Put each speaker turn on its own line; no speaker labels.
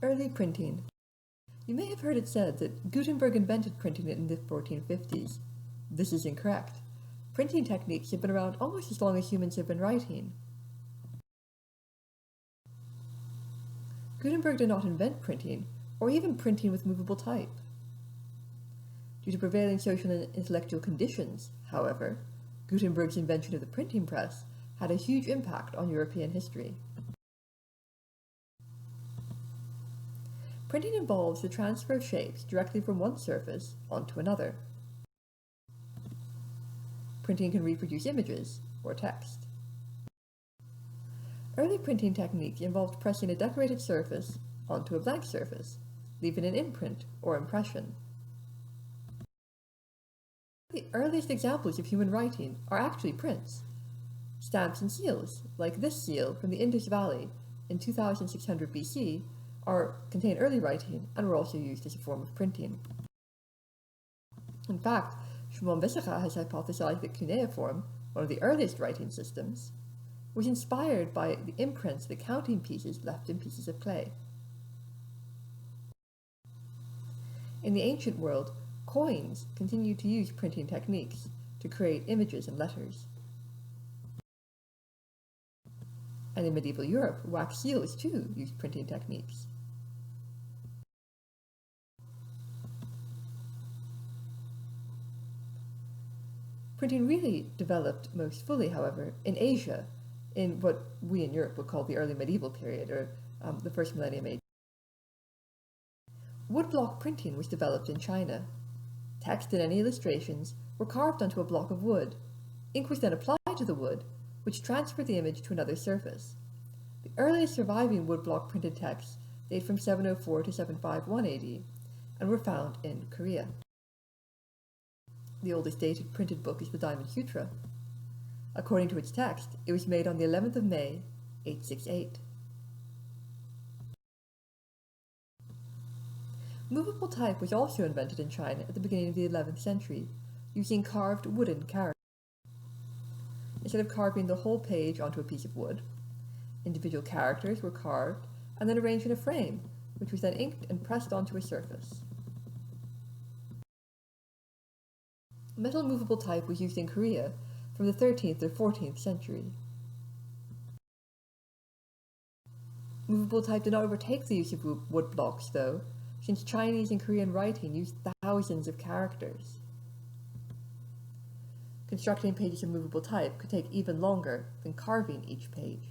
Early printing. You may have heard it said that Gutenberg invented printing in the 1450s. This is incorrect. Printing techniques have been around almost as long as humans have been writing. Gutenberg did not invent printing, or even printing with movable type. Due to prevailing social and intellectual conditions, however, Gutenberg's invention of the printing press had a huge impact on European history. Printing involves the transfer of shapes directly from one surface onto another. Printing can reproduce images or text. Early printing techniques involved pressing a decorated surface onto a blank surface, leaving an imprint or impression. The earliest examples of human writing are actually prints. Stamps and seals, like this seal from the Indus Valley in 2600 BC, contain early writing and were also used as a form of printing. In fact, Shimon Visscher has hypothesized that cuneiform, one of the earliest writing systems, was inspired by the imprints that counting pieces left in pieces of clay. In the ancient world, coins continued to use printing techniques to create images and letters. And in medieval Europe, wax seals too used printing techniques. Printing really developed most fully, however, in Asia, in what we in Europe would call the early medieval period, or the first millennium AD. Woodblock printing was developed in China. Text and any illustrations were carved onto a block of wood. Ink was then applied to the wood, which transferred the image to another surface. The earliest surviving woodblock printed texts date from 704 to 751 AD and were found in Korea. The oldest dated printed book is the Diamond Sutra. According to its text, it was made on the 11th of May, 868. Movable type was also invented in China at the beginning of the 11th century, using carved wooden characters. Instead of carving the whole page onto a piece of wood, individual characters were carved and then arranged in a frame, which was then inked and pressed onto a surface. Metal movable type was used in Korea from the 13th or 14th century. Movable type did not overtake the use of wood blocks, though, since Chinese and Korean writing used thousands of characters. Constructing pages of movable type could take even longer than carving each page.